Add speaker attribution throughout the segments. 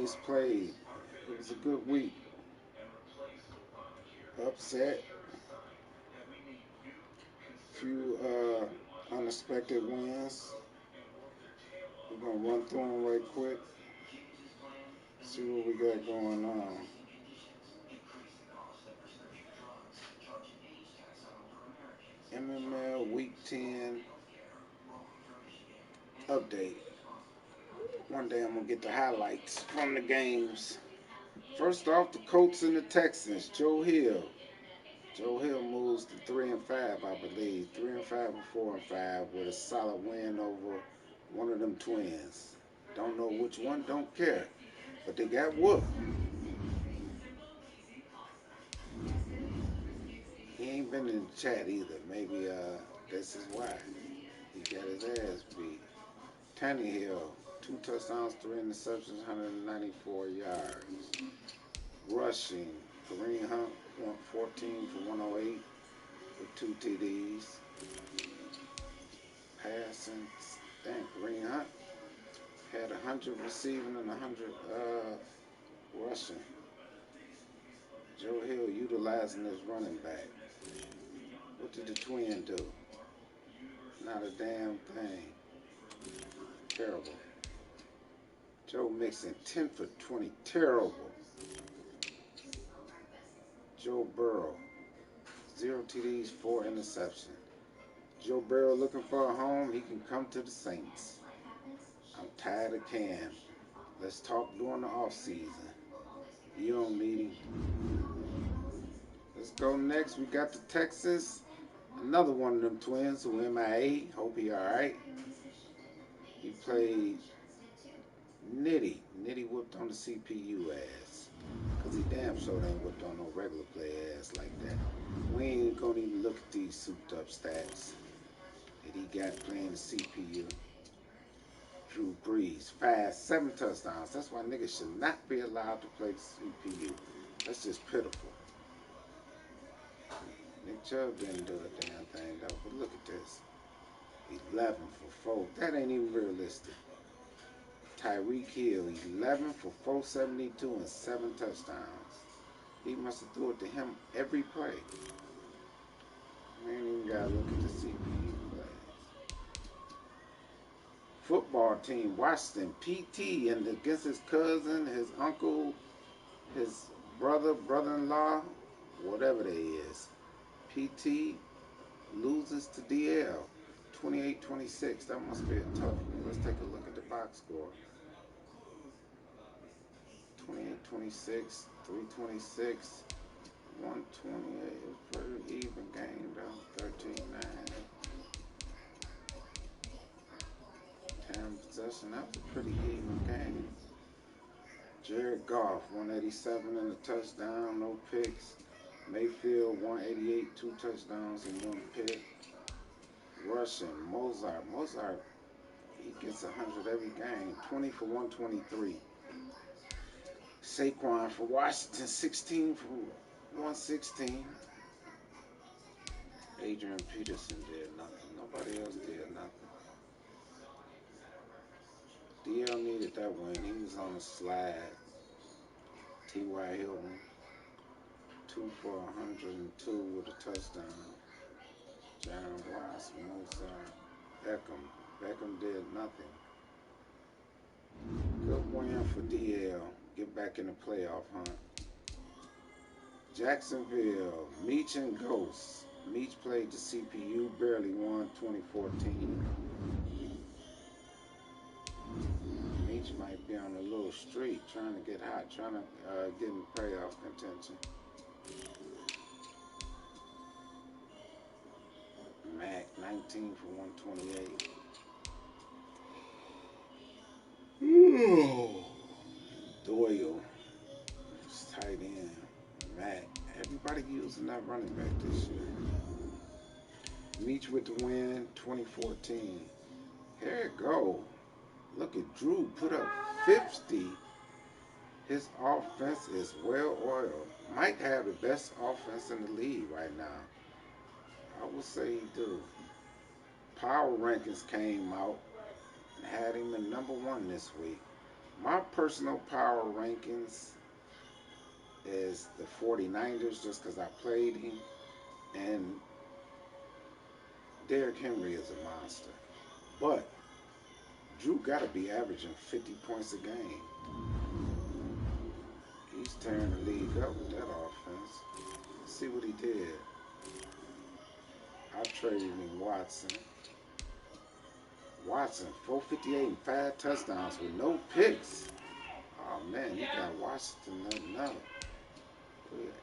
Speaker 1: games played. It was a good week. Upset, few unexpected wins. We're gonna run through them right quick. See what we got going on. MML Week 10 update. One day I'm gonna get the highlights from the games. First off, the Colts and the Texans. Joe Hill. Joe Hill moves to 3-5, I believe. 3-5 or 4-5 with a solid win over one of them twins. Don't know which one, don't care. But they got whooped. He ain't been in the chat either. Maybe this is why. He got his ass beat. Tannehill, 2 touchdowns, 3 interceptions, 194 yards. Rushing, Kareem Hunt went 14 for 108 with 2 TDs. Passing, dang, Kareem Hunt had 100 receiving and 100 rushing. Joe Hill utilizing his running back. What did the twin do? Not a damn thing. Terrible. Joe Mixon, 10 for 20. Terrible. Joe Burrow, 0 TDs, 4 interceptions. Joe Burrow looking for a home. He can come to the Saints. I'm tired of Cam. Let's talk during the off season. You don't need him. Let's go next. We got the Texans. Another one of them twins who MIA. Hope he alright. He played Nitty. Nitty whooped on the CPU ass. Because he damn sure ain't whooped on no regular play ass like that. We ain't going to even look at these souped up stats that he got playing the CPU. Drew Brees, 7 touchdowns. That's why niggas should not be allowed to play the CPU. That's just pitiful. Nick Chubb didn't do a damn thing though, but look at this. 11 for 4. That ain't even realistic. Tyreek Hill, 11 for 472 and 7 touchdowns. He must have threw it to him every play. We ain't even gotta look at the CPU plays. Football team, Washington, PT, and against his cousin, his uncle, his brother, brother-in-law, whatever they is. PT loses to DL, 28-26. That must be a tough one. Let's take a look at the box score. 28-26, 326, 128. It was pretty even game though. 13-9. Time possession. That was a pretty even game. Jared Goff, 187 and a touchdown, no picks. Mayfield, 188, 2 touchdowns and 1 pick. Rushing, Mozart, he gets 100 every game. 20 for 123. Saquon for Washington, 16 for 116. Adrian Peterson did nothing. Nobody else did nothing. DL needed that win. He was on the slide. T.Y. Hilton, 2 for 102 with a touchdown. John Ross, Mozart, Beckham did nothing. Good win for DL. Get back in the playoff hunt. Jacksonville, Meach and Ghost. Meach played the CPU, barely won 2014. Meach might be on a little streak, trying to get hot, trying to get in playoff contention. Mac, 19 for 128. Doyle, tight end. Mac, everybody using that running back this year. Meach with the win, 2014. Here it go. Look at Drew put up 50. His offense is well oiled. Might have the best offense in the league right now. I would say he do. Power rankings came out and had him at #1 this week. My personal power rankings is the 49ers just because I played him. And Derrick Henry is a monster. But Drew got to be averaging 50 points a game. He's tearing the league up with that offense. Let's see what he did. I traded him Watson. Watson, 458 and 5 touchdowns with no picks. Oh man, you got Washington nothing up.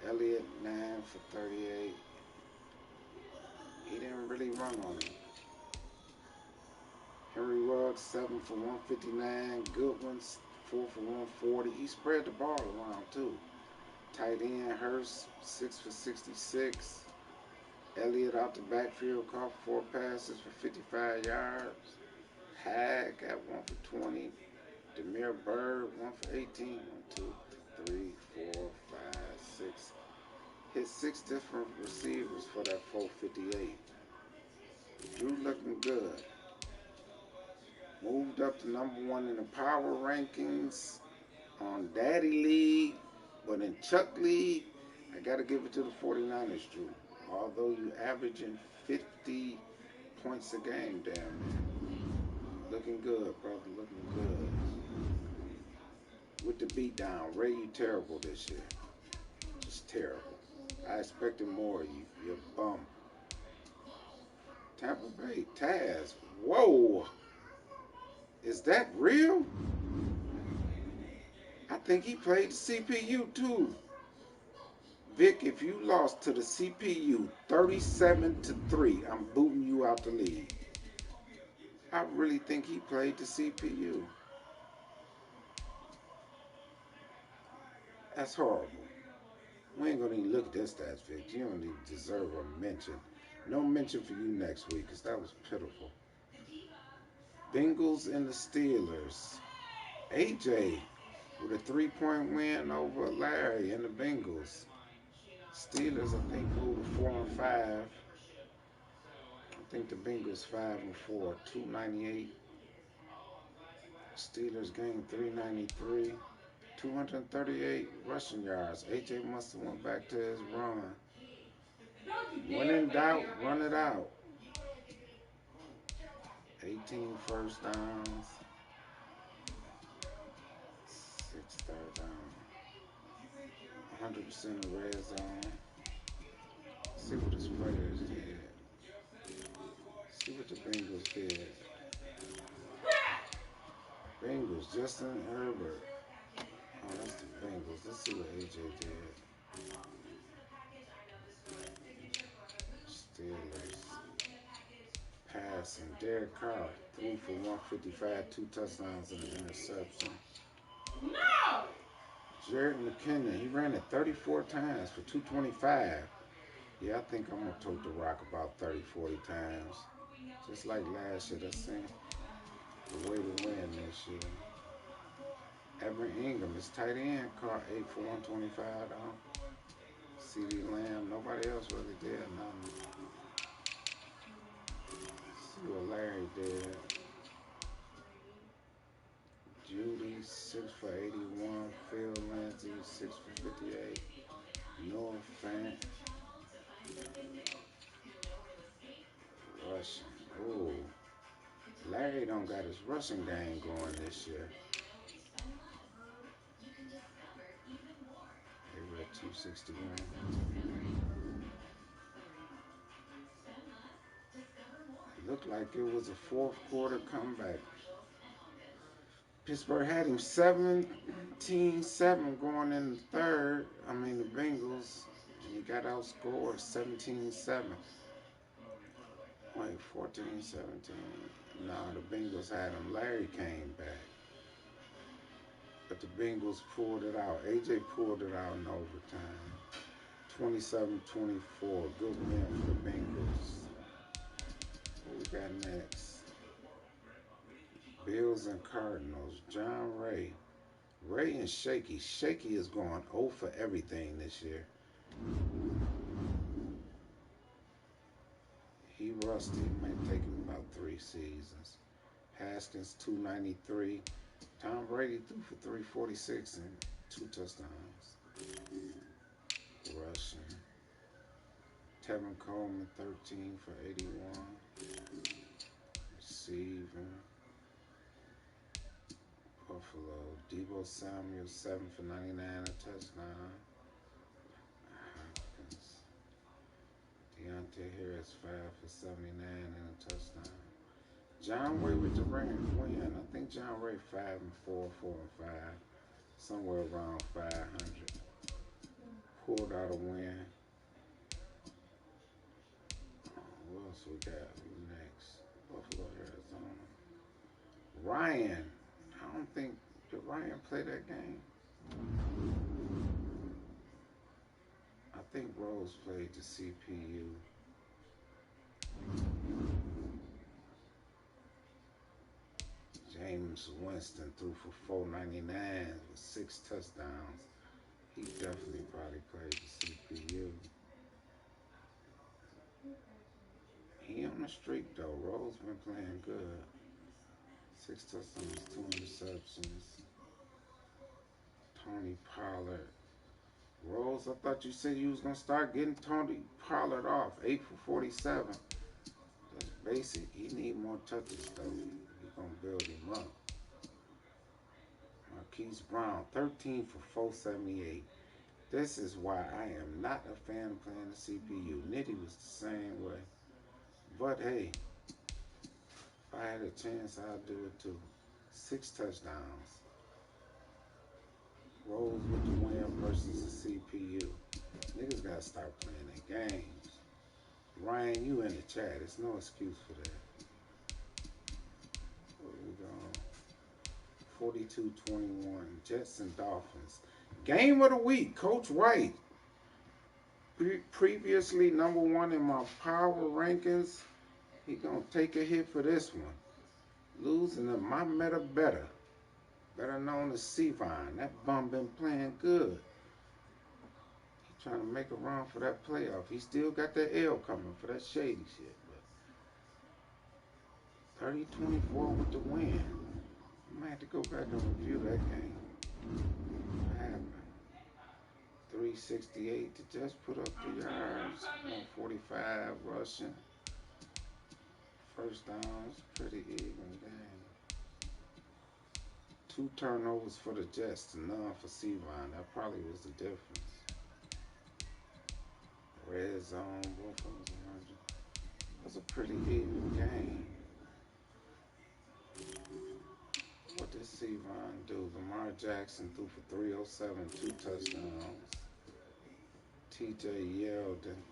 Speaker 1: Elliott 9 for 38. He didn't really run on him. Henry Ruggs 7 for 159. Goodwin's 4 for 140. He spread the ball around too. Tight end Hurst 6 for 66. Elliott out the backfield caught 4 passes for 55 yards. Hag got 1 for 20. Demir Bird 1 for 18. 1, 2, 3, 4, 5, 6. Hit 6 different receivers for that 458. Drew looking good. Moved up to number 1 in the power rankings on Daddy League, but in Chuck League, I got to give it to the 49ers, Drew. Although you averaging 50 points a game down there. Looking good, brother, looking good. With the beat down, Ray, you terrible this year. Just terrible. I expected more of you. You're a bum. Tampa Bay, Taz. Whoa. Is that real? I think he played the CPU too. Vic, if you lost to the CPU 37-3, I'm booting you out the league. I really think he played the CPU. That's horrible. We ain't gonna even look at that stats, Vic. You don't even deserve a mention. No mention for you next week, because that was pitiful. Bengals and the Steelers. AJ with a 3-point win over Larry and the Bengals. Steelers, I think, moved to 4 and 5. I think the Bengals 5 and 4, 298. Steelers gained 393, 238 rushing yards. AJ must have went back to his run. When in doubt, run it out. 18 first downs, 6 third down, 100% of red zone. See what his players did. See what the Bengals did. Bengals, Justin Herbert. Oh, that's the Bengals. Let's see what AJ did. Steelers. Passing. Derek Carr threw for 155, 2 touchdowns and an interception. No! Jared McKinnon, he ran it 34 times for 225. Yeah, I think I'm going to tote the rock about 30, 40 times. Just like last year, that's the way to win this year. Evan Ingram, his tight end, caught 8 for 125 though. CD Lamb, nobody else really did nothing. See what Larry did. Judy, 6 for 81. Phil Lindsay, 6 for 58. Noah Fant. Rushing. Ooh. Larry don't got his rushing game going this year. They were at 261. Looked like it was a fourth quarter comeback. Pittsburgh had him 17-7 going in the third. I mean, the Bengals. And he got outscored 17-7. Wait, 14-17. No, the Bengals had him. Larry came back. But the Bengals pulled it out. AJ pulled it out in overtime. 27-24. Good win for the Bengals. What we got next? Bills and Cardinals. John Ray. Ray and Shaky. Shaky is going 0 for everything this year. He rusty. Might take him about 3 seasons. Haskins 293. Tom Brady threw for 346 and 2 touchdowns. Rushing. Tevin Coleman 13 for 81. Receiving. Buffalo. Debo Samuel 7 for 99, a touchdown. Hopkins. Deontay Harris 5 for 79 and a touchdown. John Ray with the win. I think John Ray 5 and 4, 4 and 5, somewhere around 500. Pulled out a win. What else we got next? Buffalo, Arizona. Ryan. I don't think, did Ryan play that game? I think Rose played the CPU. James Winston threw for 499 with 6 touchdowns. He definitely probably played the CPU. He on the streak though. Rose been playing good. 6 touchdowns, 2 interceptions. Tony Pollard. Rose, I thought you said you was gonna start getting Tony Pollard off. 8 for 47. That's basic. He need more touches though. He gonna build him up. Marquise Brown, 13 for 478. This is why I am not a fan of playing the CPU. Nitty was the same way. But hey, if I had a chance, I'd do it too. 6 touchdowns. Rose with the win versus the CPU. Niggas gotta start playing their games. Ryan, you in the chat. There's no excuse for that. Where we going? 42-21. Jets and Dolphins. Game of the week. Coach White. Previously #1 in my power rankings. He gonna take a hit for this one. Losing to my meta better known as Sevon. That bum been playing good. He trying to make a run for that playoff. He still got that L coming for that shady shit. But 30-24 with the win. I might have to go back and review that game. What happened? 368 to just put up the yards. 145 rushing. First downs, pretty even game. 2 turnovers for the Jets to none for Sevon. That probably was the difference. Red zone, both of them 100. It was a pretty even game. What did Sevon do? Lamar Jackson threw for 307, 2 touchdowns. TJ Yeldon.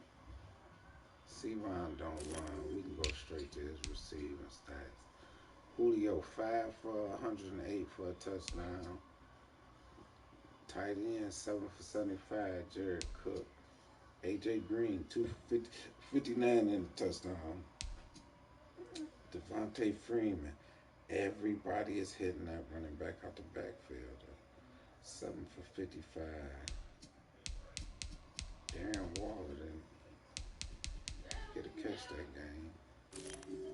Speaker 1: Sevon don't run. We can go straight to his receiving stats. Julio 5 for 108 for a touchdown. Tight end 7 for 75. Jared Cook. AJ Green 2 for 59 in the touchdown. Devontae Freeman. Everybody is hitting that running back out the backfield. 7 for 55. Darren Waller didn't get a catch that game.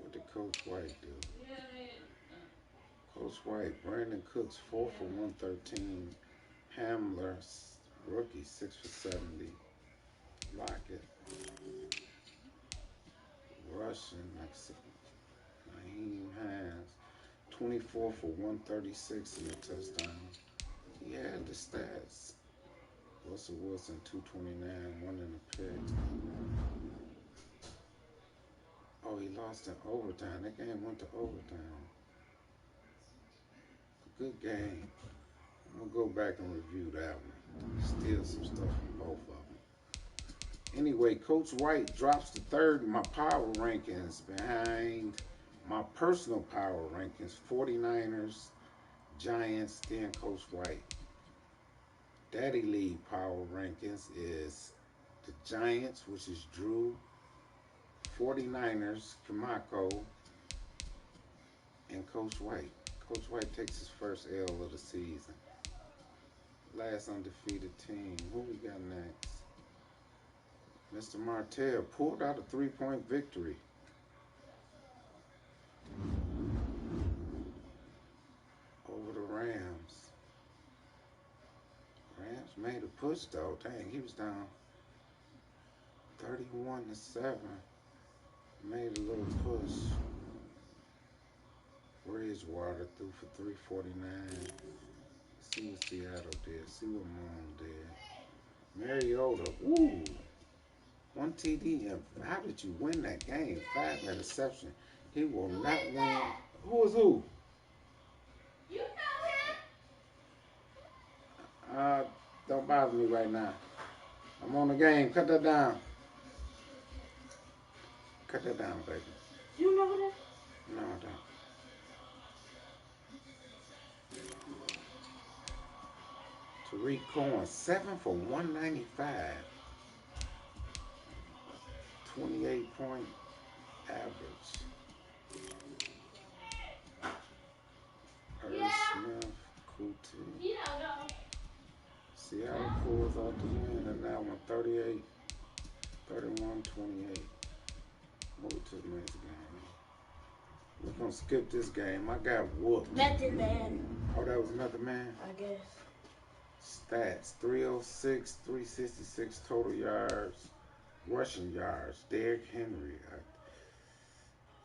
Speaker 1: What did Coach White do? Coach White, Brandon Cooks 4 for 113. Hamler, rookie 6 for 70. Lockett. Rushing, like Naheem Hines, 24 for 136 in a touchdown. He had the stats. Russell Wilson, 229, 1 in the pick. Oh, he lost in overtime. That game went to overtime. Good game. I'm going to go back and review that one. Steal some stuff from both of them. Anyway, Coach White drops to 3rd in my power rankings behind my personal power rankings. 49ers, Giants, then Coach White. Daddy League power rankings is the Giants, which is Drew, 49ers, Kamako, and Coach White. Coach White takes his first L of the season. Last undefeated team. Who we got next? Mr. Martell pulled out a 3-point victory. Over the Made a push though. Dang, he was down 31-7. Made a little push. Bridgewater threw for 349. See what Seattle did. See what Moon did. Mariota, ooh, 1 TD. And how did you win that game? 5 interception. He will not win. Who is who? You know him. Don't bother me right now. I'm on the game. Cut that down. Cut that down, baby.
Speaker 2: You know that?
Speaker 1: No, I don't. Tariq Cohen, 7 for 195. 28-point average. Irv Smith, Kuti.
Speaker 2: You don't know.
Speaker 1: Seattle pulls out the win in that one, 38, 31, 28. Move to the next game. We're going to skip this game. I got whooped.
Speaker 2: Method Man.
Speaker 1: Oh, that was Method Man?
Speaker 2: I guess.
Speaker 1: Stats, 306, 366 total yards, rushing yards. Derrick Henry. I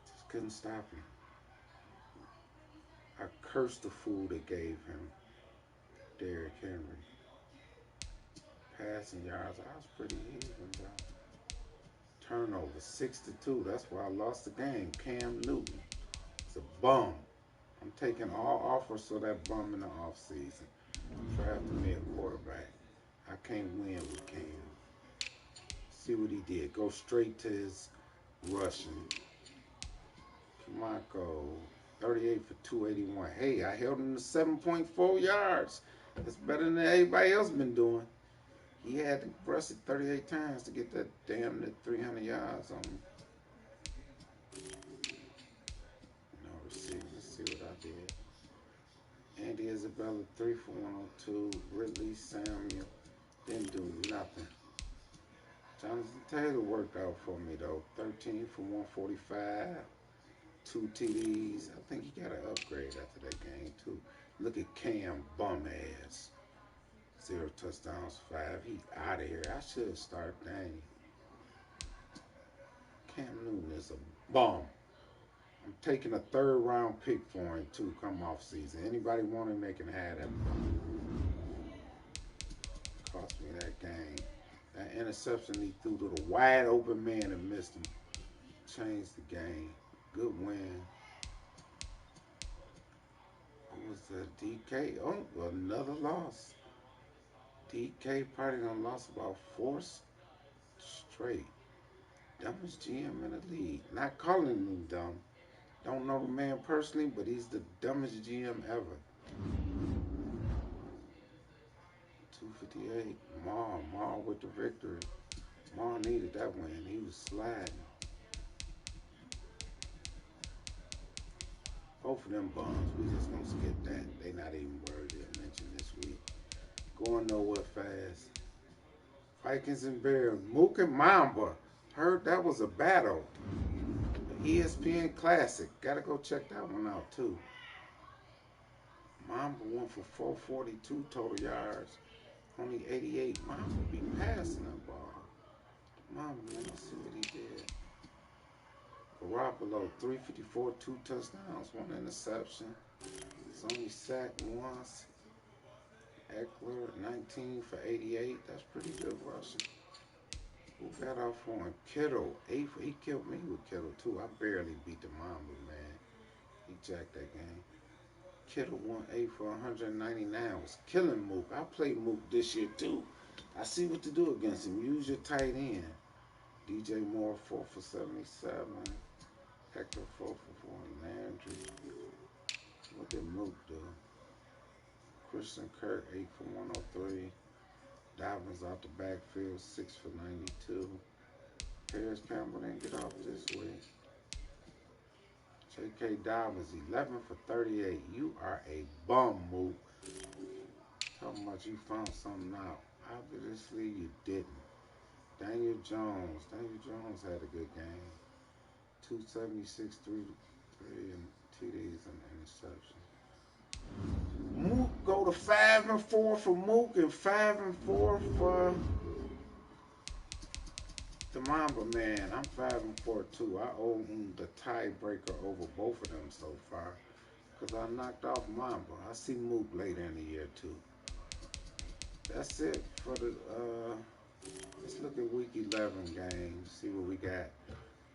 Speaker 1: just couldn't stop him. I cursed the fool that gave him Derrick Henry. Passing yards, I was pretty even though. Turnover, 6-2. That's why I lost the game. Cam Newton. It's a bum. I'm taking all offers for that bum in the offseason. Drafting me a quarterback. I can't win with Cam. See what he did. Go straight to his rushing. Kimako, 38 for 281. Hey, I held him to 7.4 yards. That's better than everybody else been doing. He had to rush it 38 times to get that damn near 300 yards on him. No receiver. Let's see what I did. Andy Isabella, 3 for 102. Ridley Samuel didn't do nothing. Jonathan Taylor worked out for me though. 13 for 145. 2 TDs. I think he got an upgrade after that game too. Look at Cam, bum ass. 0 touchdowns, 5. He out of here. I should have started. Dang. Cam Newton is a bum. I'm taking a 3rd round pick for him too come off season. Anybody want him, they can have that. Cost me that game. That interception he threw to the wide open man and missed him. Changed the game. Good win. Who was that? DK? Oh, another loss. DK probably done lost about 4 straight. Dumbest GM in the league. Not calling him dumb. Don't know the man personally, but he's the dumbest GM ever. 258. Maul with the victory. Maul needed that win. He was sliding. Both of them bums, we just gonna skip that. They not even worthy of mention this week. Going nowhere fast. Vikings and Bears. Mook and Mamba. Heard that was a battle. The ESPN Classic. Gotta go check that one out too. Mamba went for 442 total yards. Only 88. Mamba be passing that ball. Mamba, let me see what he did. Garoppolo, 354, 2 touchdowns, 1 interception. He's only sacked once. Eckler, 19 for 88. That's pretty good rushing. Who got off on Kittle? 8 for, he killed me with Kittle too. I barely beat the Mamba, man. He jacked that game. Kittle won 8 for 199. Was killing Mook. I played Mook this year too. I see what to do against him. Use your tight end. DJ Moore, 4 for 77. Hector, 4 for 40. Landry. What did Mook do? Christian Kirk, 8 for 103. Dobbins out the backfield, 6 for 92. Paris Campbell didn't get off this week. J.K. Dobbins, 11 for 38. You are a bum, Mook. Talking about you found something out. Obviously, you didn't. Daniel Jones. Daniel Jones had a good game. 276, 3 and TDs and interception. Mook go to 5-4 for Mook and 5-4 for the Mamba Man. I'm 5-4 too. I own the tiebreaker over both of them so far because I knocked off Mamba. I see Mook later in the year too. That's it for the. Let's look at week 11 games. See what we got.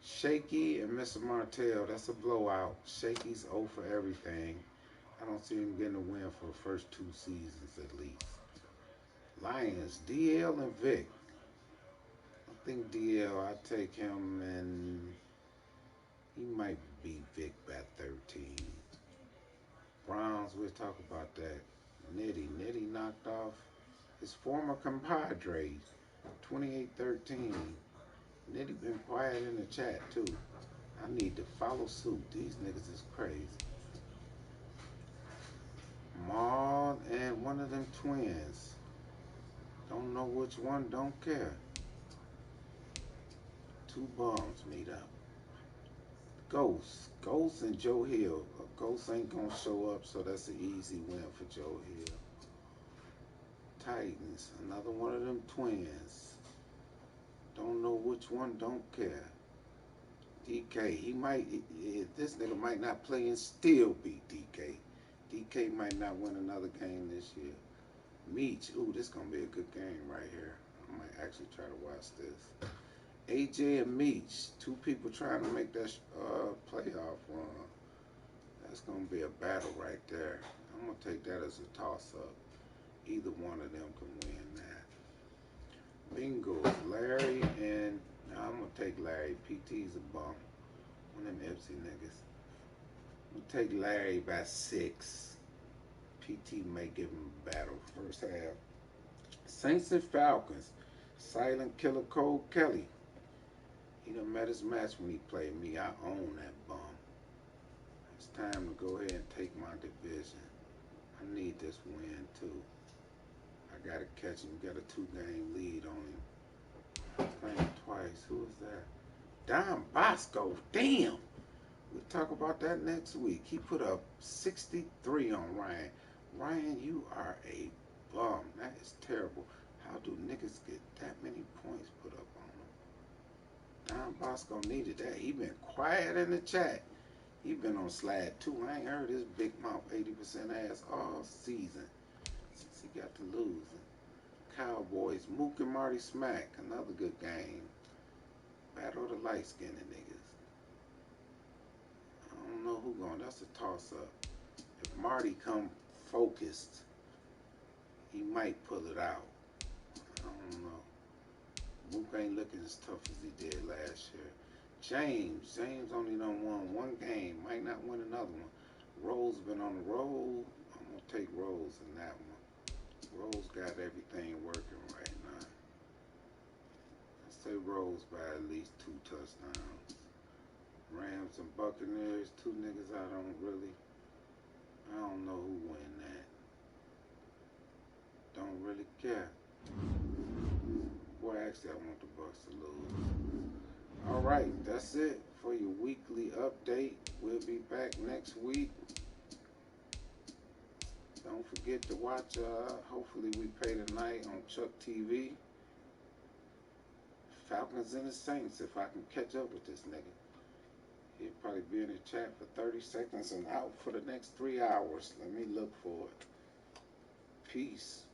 Speaker 1: Shaky and Mr. Martell. That's a blowout. Shaky's 0 for everything. I don't see him getting a win for the first 2 seasons at least. Lions, DL and Vic. I think DL, I take him and he might beat Vic by 13. Browns, we'll talk about that. Nitty knocked off his former compadre, 28-13. Nitty been quiet in the chat too. I need to follow suit. These niggas is crazy. Maul and one of them twins. Don't know which one, don't care. 2 bums meet up. Ghost and Joe Hill. Ghost ain't gonna show up, so that's an easy win for Joe Hill. Titans, another one of them twins. Don't know which one, don't care. DK, this nigga might not play and still beat DK. DK might not win another game this year. Meech, ooh, this gonna be a good game right here. I might actually try to watch this. AJ and Meech, 2 people trying to make that playoff run. That's gonna be a battle right there. I'm gonna take that as a toss-up. Either one of them can win that. Bingo, Larry and I'm gonna take Larry. PT's a bum. One of them Ipsy niggas. I'm gonna take Larry by 6. PT may give him a battle first half. Saints and Falcons. Silent Killer Cole Kelly. He done met his match when he played me. I own that bum. It's time to go ahead and take my division. I need this win too. I gotta catch him. Got a 2-game lead on him. I played him twice. Who is that? Don Bosco. Damn. We'll talk about that next week. He put up 63 on Ryan. Ryan, you are a bum. That is terrible. How do niggas get that many points put up on them? Don Bosco needed that. He been quiet in the chat. He been on slide 2. I ain't heard his big mouth 80% ass all season since he got to lose. Cowboys, Mook and Marty Smack. Another good game. Battle of the light-skinned niggas. I don't know who going. That's a toss-up. If Marty come focused, he might pull it out. I don't know. Mook ain't looking as tough as he did last year. James only done won 1 game. Might not win another one. Rose been on the roll. I'm going to take Rose in that one. Rose got everything working right now. I say Rose by at least 2 touchdowns. Rams and Buccaneers, 2 niggas I don't know who win that. Don't really care. Boy, actually I want the Bucks to lose. Alright, that's it for your weekly update. We'll be back next week. Don't forget to watch, hopefully we pay tonight on Chuck TV. Falcons and the Saints, if I can catch up with this nigga. He'll probably be in the chat for 30 seconds and out for the next 3 hours. Let me look for it. Peace.